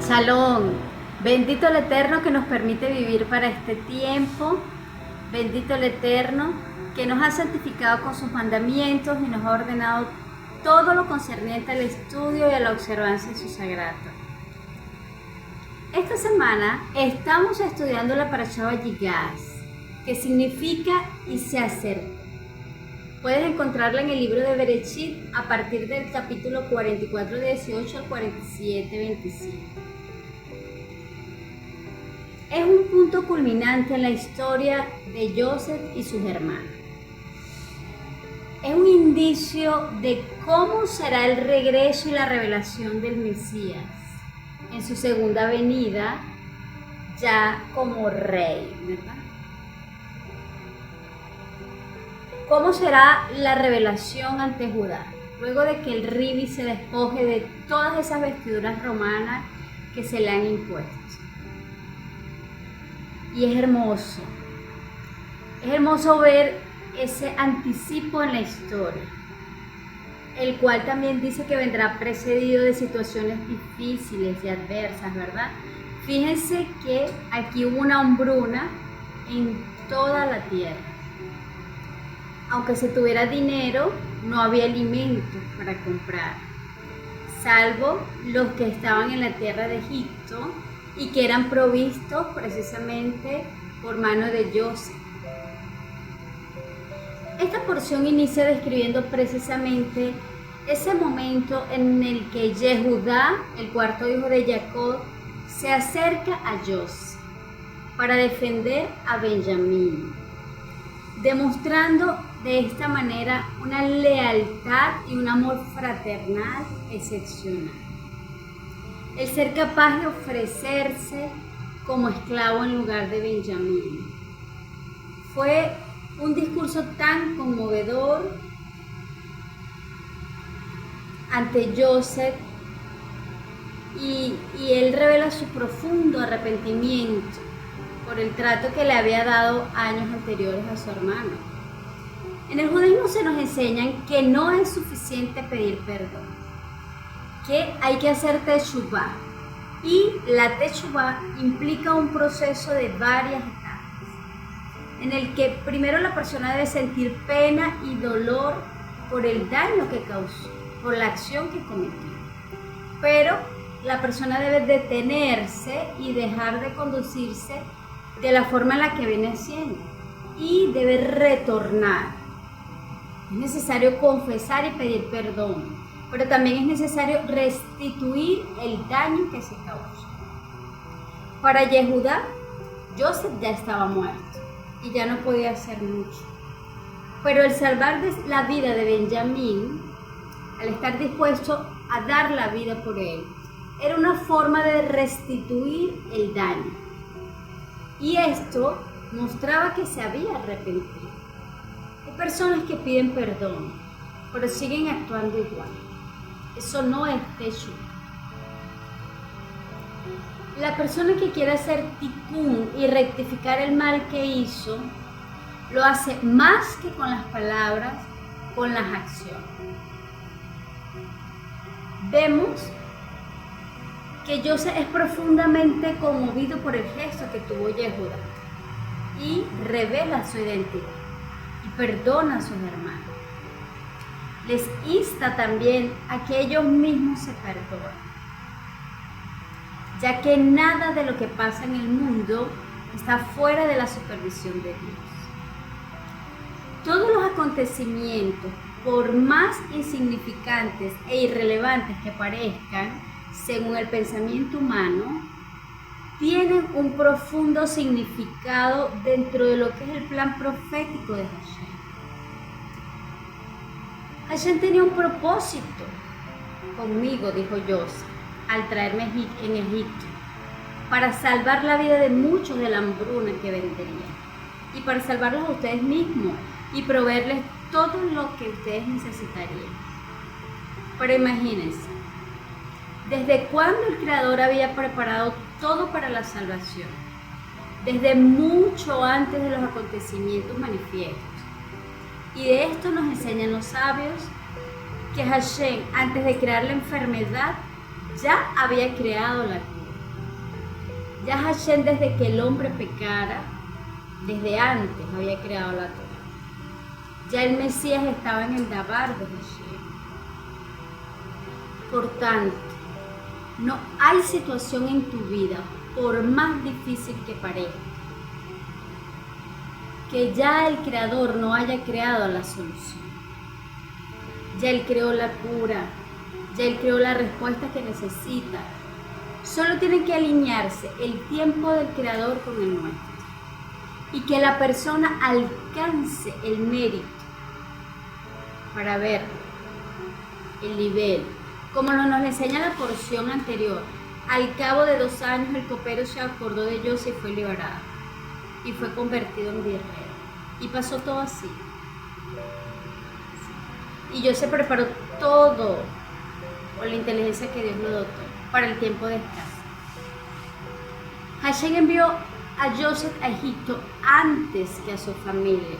Shalom, bendito el Eterno que nos permite vivir para este tiempo, bendito el Eterno que nos ha santificado con sus mandamientos y nos ha ordenado todo lo concerniente al estudio y a la observancia de su sagrado. Esta semana estamos estudiando la Parashá Vayigaz, que significa y se acerca. Puedes encontrarla en el libro de Bereshit a partir del capítulo 44:18 al 47:25. Es un punto culminante en la historia de Yosef y sus hermanos. Es un indicio de cómo será el regreso y la revelación del Mesías en su segunda venida, ya como rey, ¿verdad? ¿Cómo será la revelación ante Judá? Luego de que el Ribi se despoje de todas esas vestiduras romanas que se le han impuesto. Y es hermoso ver ese anticipo en la historia, el cual también dice que vendrá precedido de situaciones difíciles y adversas, ¿verdad? Fíjense que aquí hubo una hambruna en toda la tierra. Aunque se tuviera dinero, no había alimentos para comprar, salvo los que estaban en la tierra de Egipto y que eran provistos precisamente por mano de Yosef. Esta porción inicia describiendo precisamente ese momento en el que Yehudá, el cuarto hijo de Jacob, se acerca a Yosef para defender a Benjamín, demostrando de esta manera una lealtad y un amor fraternal excepcional. El ser capaz de ofrecerse como esclavo en lugar de Benjamín. Fue un discurso tan conmovedor ante Yosef y él revela su profundo arrepentimiento por el trato que le había dado años anteriores a su hermano. En el judaísmo se nos enseñan que no es suficiente pedir perdón, que hay que hacer teshuvá, y la teshuvá implica un proceso de varias etapas, en el que primero la persona debe sentir pena y dolor por el daño que causó, por la acción que cometió, pero la persona debe detenerse y dejar de conducirse de la forma en la que viene haciendo y debe retornar. Es necesario confesar y pedir perdón, pero también es necesario restituir el daño que se causó. Para Yehudá, Yosef ya estaba muerto y ya no podía hacer mucho, pero el salvar la vida de Benjamín, al estar dispuesto a dar la vida por él, era una forma de restituir el daño. Y esto mostraba que se había arrepentido. Hay personas que piden perdón, pero siguen actuando igual. Eso no es teshuvá. La persona que quiere hacer tikkun y rectificar el mal que hizo, lo hace más que con las palabras, con las acciones. Vemos que Yosef es profundamente conmovido por el gesto que tuvo Yehudá y revela su identidad y perdona a sus hermanos. Les insta también a que ellos mismos se perdonen, ya que nada de lo que pasa en el mundo está fuera de la supervisión de Dios. Todos los acontecimientos, por más insignificantes e irrelevantes que parezcan, según el pensamiento humano, tienen un profundo significado dentro de lo que es el plan profético de Hashem. Hashem tenía un propósito conmigo, dijo Yosef, al traerme en Egipto, para salvar la vida de muchos de la hambruna que vendría, y para salvarlos a ustedes mismos y proveerles todo lo que ustedes necesitarían. Pero imagínense, ¿desde cuándo el Creador había preparado todo para la salvación? Desde mucho antes de los acontecimientos manifiestos. Y de esto nos enseñan los sabios que Hashem, antes de crear la enfermedad, ya había creado la cura. Ya Hashem, desde que el hombre pecara, desde antes había creado la Torah. Ya el Mesías estaba en el Dabar de Hashem. Por tanto, no hay situación en tu vida, por más difícil que parezca, que ya el Creador no haya creado la solución. Ya Él creó la cura, ya Él creó la respuesta que necesita. Solo tiene que alinearse el tiempo del Creador con el nuestro. Y que la persona alcance el mérito para ver el nivel. Como nos enseña la porción anterior, al cabo de 2 años el copero se acordó de José y fue liberado. Y fue convertido en virrey. Y pasó todo así. Y José preparó todo con la inteligencia que Dios lo dotó para el tiempo de escasez. Hashem envió a Joseph a Egipto antes que a su familia,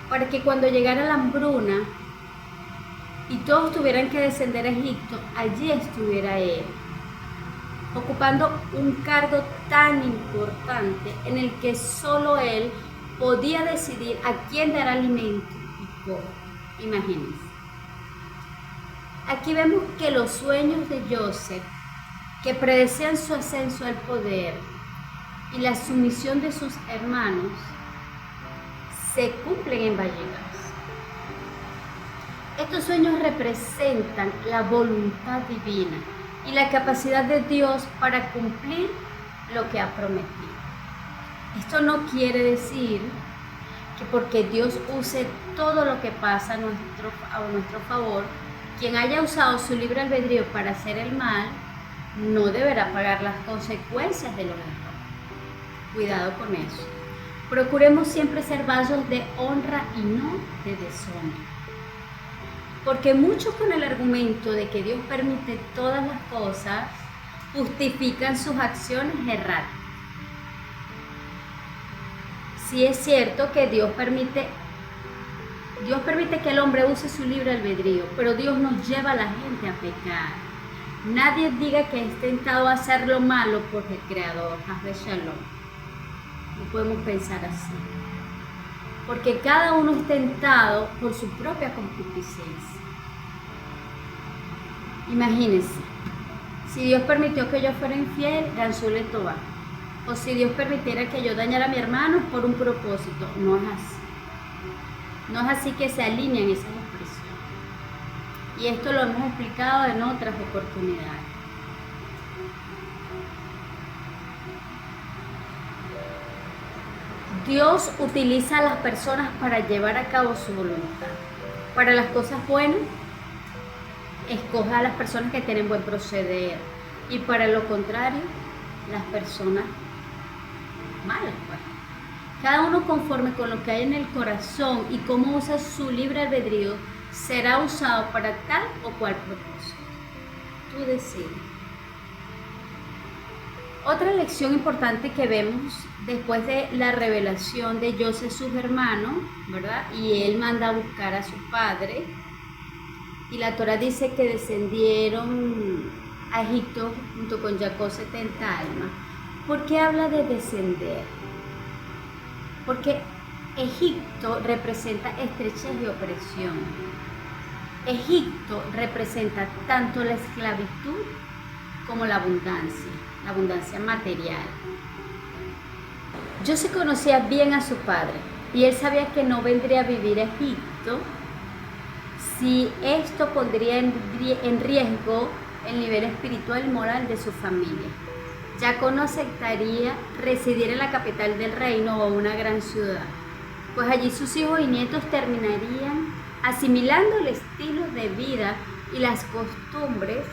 para que cuando llegara la hambruna y todos tuvieran que descender a Egipto, allí estuviera él, ocupando un cargo tan importante en el que solo él podía decidir a quién dar alimento y cómo. Imagínense. Aquí vemos que los sueños de Joseph, que predecían su ascenso al poder y la sumisión de sus hermanos, se cumplen en Vallegas. Estos sueños representan la voluntad divina y la capacidad de Dios para cumplir lo que ha prometido. Esto no quiere decir que porque Dios use todo lo que pasa a nuestro favor, quien haya usado su libre albedrío para hacer el mal, no deberá pagar las consecuencias de los errores. Cuidado con eso. Procuremos siempre ser vasos de honra y no de deshonra. Porque muchos, con el argumento de que Dios permite todas las cosas, justifican sus acciones erradas. Sí es cierto que Dios permite que el hombre use su libre albedrío, pero Dios nos lleva a la gente a pecar. Nadie diga que es tentado a hacer lo malo por el Creador. Hazle Shalom. No podemos pensar así. Porque cada uno es tentado por su propia concupiscencia. Imagínense, si Dios permitió que yo fuera infiel, Ganzule Toba. O si Dios permitiera que yo dañara a mi hermano por un propósito. No es así. No es así que se alinean esas expresiones. Y esto lo hemos explicado en otras oportunidades. Dios utiliza a las personas para llevar a cabo su voluntad. Para las cosas buenas, escoge a las personas que tienen buen proceder. Y para lo contrario, las personas malas. Cada uno conforme con lo que hay en el corazón y cómo usa su libre albedrío, será usado para tal o cual propósito. Tú decides. Otra lección importante que vemos después de la revelación de José a sus hermanos, ¿verdad? Y él manda a buscar a su padre. Y la Torah dice que descendieron a Egipto junto con Jacob 70 almas. ¿Por qué habla de descender? Porque Egipto representa estrechez y opresión. Egipto representa tanto la esclavitud como la abundancia material. José conocía bien a su padre y él sabía que no vendría a vivir a Egipto si esto pondría en riesgo el nivel espiritual y moral de su familia. Jacob no aceptaría residir en la capital del reino o una gran ciudad, pues allí sus hijos y nietos terminarían asimilando el estilo de vida y las costumbres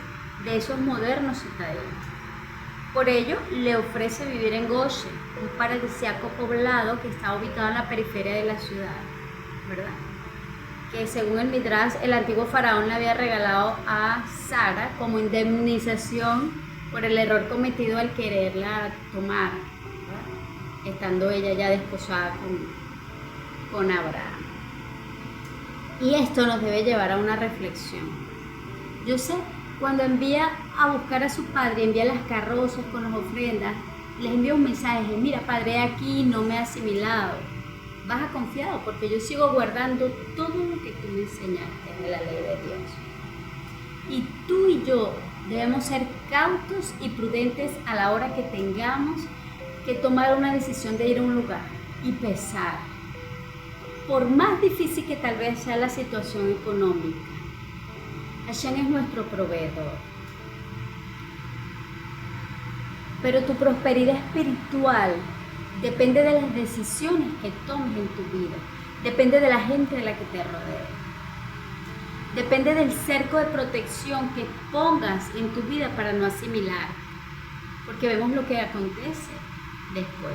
de esos modernos ciudadanos. Por ello, le ofrece vivir en Goshen, un paradisíaco poblado que está ubicado en la periferia de la ciudad, ¿verdad? Que según el Midrash, el antiguo faraón le había regalado a Sara como indemnización por el error cometido al quererla tomar, ¿verdad? Estando ella ya desposada con Abraham. Y esto nos debe llevar a una reflexión. José, cuando envía a buscar a su padre, envía las carrozas con las ofrendas, les envía un mensaje, mira padre, aquí no me he asimilado. Baja confiado porque yo sigo guardando todo lo que tú me enseñaste de la ley de Dios. Y tú y yo debemos ser cautos y prudentes a la hora que tengamos que tomar una decisión de ir a un lugar y pesar. Por más difícil que tal vez sea la situación económica, Hashem es nuestro proveedor. Pero tu prosperidad espiritual depende de las decisiones que tomes en tu vida, depende de la gente de la que te rodea, depende del cerco de protección que pongas en tu vida para no asimilar, porque vemos lo que acontece después.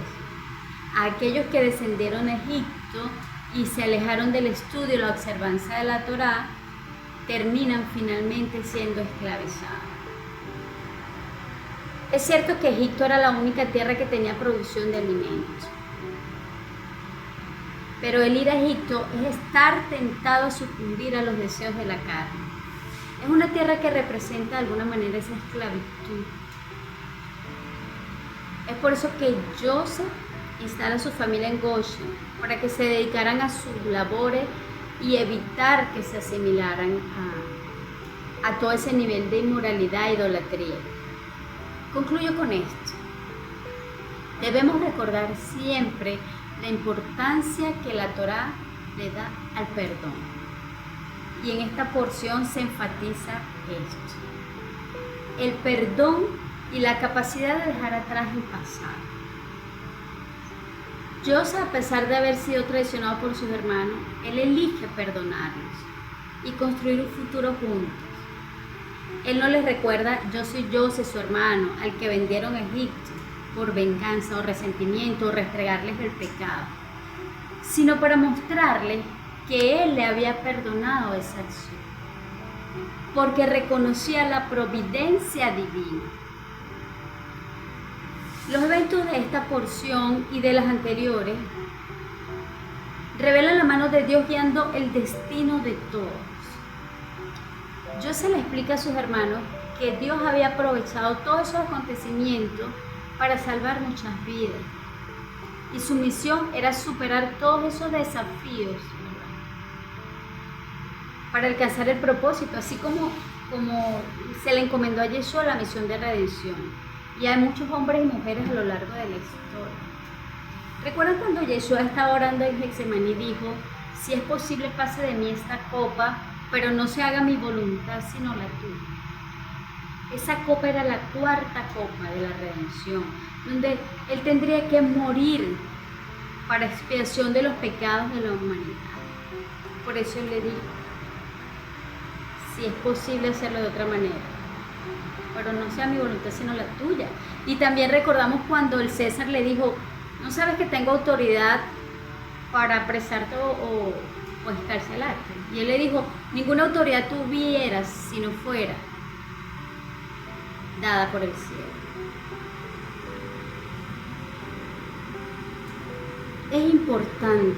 A aquellos que descendieron a Egipto y se alejaron del estudio y la observancia de la Torá, terminan finalmente siendo esclavizados. Es cierto que Egipto era la única tierra que tenía producción de alimentos, pero el ir a Egipto es estar tentado a sucumbir a los deseos de la carne. Es una tierra que representa de alguna manera esa esclavitud. Es por eso que Joseph instala a su familia en Goshen, para que se dedicaran a sus labores y evitar que se asimilaran a todo ese nivel de inmoralidad e idolatría. Concluyo con esto. Debemos recordar siempre la importancia que la Torá le da al perdón. Y en esta porción se enfatiza esto: el perdón y la capacidad de dejar atrás el pasado. Joseph, a pesar de haber sido traicionado por sus hermanos, él elige perdonarlos y construir un futuro juntos. Él no les recuerda: yo soy Joseph, su hermano, al que vendieron a Egipto por venganza o resentimiento o restregarles el pecado, sino para mostrarles que él le había perdonado esa acción, porque reconocía la providencia divina. Los eventos de esta porción y de las anteriores revelan la mano de Dios guiando el destino de todos. Joseph le explica a sus hermanos que Dios había aprovechado todos esos acontecimientos para salvar muchas vidas. Y su misión era superar todos esos desafíos, ¿verdad?, para alcanzar el propósito, así como se le encomendó a Yeshua la misión de redención. Y hay muchos hombres y mujeres a lo largo de la historia. ¿Recuerdan cuando Yeshua estaba orando en Getsemaní y dijo: si es posible, pase de mí esta copa, pero no se haga mi voluntad sino la tuya? Esa copa era la cuarta copa de la redención, donde Él tendría que morir para expiación de los pecados de la humanidad. Por eso Él le dijo: si es posible hacerlo de otra manera, pero no sea mi voluntad sino la tuya. Y también recordamos cuando el César le dijo: ¿no sabes que tengo autoridad para apresarte o escarcelarte? Y él le dijo: ninguna autoridad tuvieras si no fuera dada por el cielo. Es importante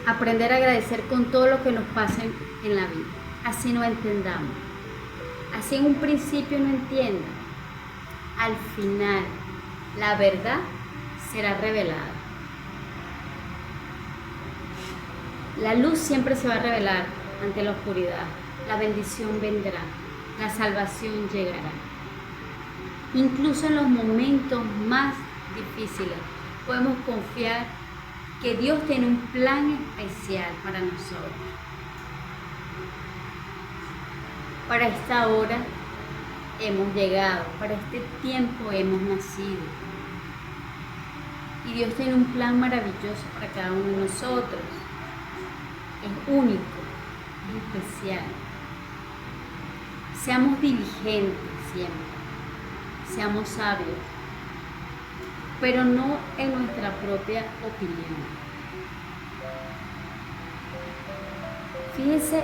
aprender a agradecer con todo lo que nos pasa en la vida, así no entendamos. Así en un principio no entienda, al final la verdad será revelada. La luz siempre se va a revelar ante la oscuridad, la bendición vendrá, la salvación llegará. Incluso en los momentos más difíciles podemos confiar que Dios tiene un plan especial para nosotros. Para esta hora hemos llegado, para este tiempo hemos nacido. Y Dios tiene un plan maravilloso para cada uno de nosotros. Es único, es especial. Seamos diligentes siempre, seamos sabios, pero no en nuestra propia opinión. Fíjense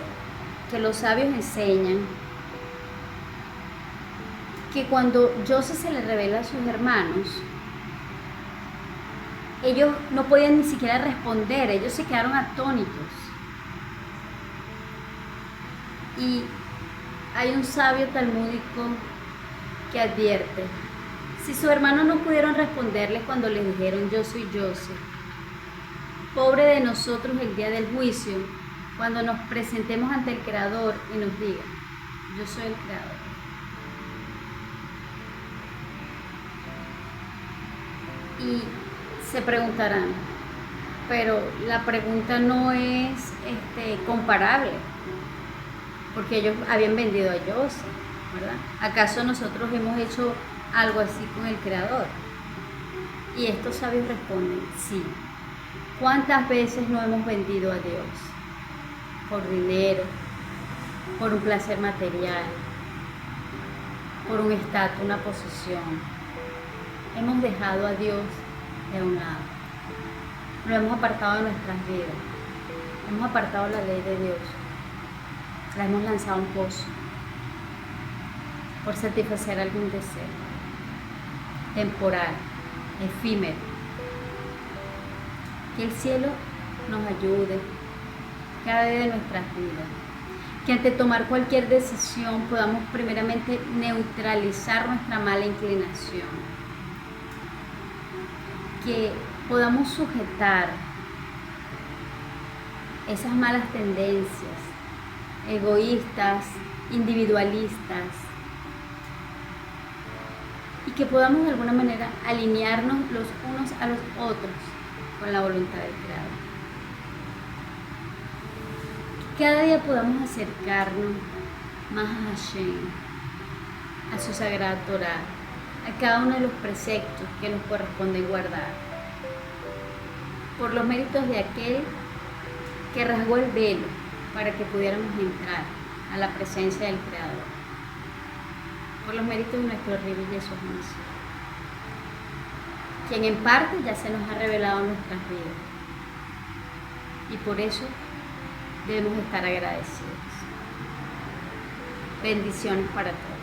que los sabios enseñan que cuando Joseph se le revela a sus hermanos, ellos no podían ni siquiera responder, ellos se quedaron atónitos. Y hay un sabio talmúdico que advierte: Si sus hermanos no pudieron responderles cuando les dijeron yo soy Joseph, pobre de nosotros el día del juicio, cuando nos presentemos ante el Creador y nos diga, yo soy el Creador. Y se preguntarán, pero la pregunta no es comparable, porque ellos habían vendido a Joseph, ¿verdad? ¿Acaso nosotros hemos hecho algo así con el Creador? Y estos sabios responden, sí. ¿Cuántas veces no hemos vendido a Dios? Por dinero, por un placer material, por un estatus, una posición. Hemos dejado a Dios de un lado. Lo hemos apartado de nuestras vidas. Hemos apartado la ley de Dios. La hemos lanzado a un pozo por satisfacer algún deseo temporal, efímero. Que el cielo nos ayude cada día de nuestras vidas. Que ante tomar cualquier decisión podamos primeramente neutralizar nuestra mala inclinación. Que podamos sujetar esas malas tendencias egoístas, individualistas, y que podamos de alguna manera alinearnos los unos a los otros con la voluntad del Creador. Que cada día podamos acercarnos más a Hashem, a su sagrada Torah, a cada uno de los preceptos que nos corresponde guardar, por los méritos de aquel que rasgó el velo para que pudiéramos entrar a la presencia del Creador, por los méritos de nuestro Rey Jesús Mesías, quien en parte ya se nos ha revelado en nuestras vidas, y por eso debemos estar agradecidos. Bendiciones para todos.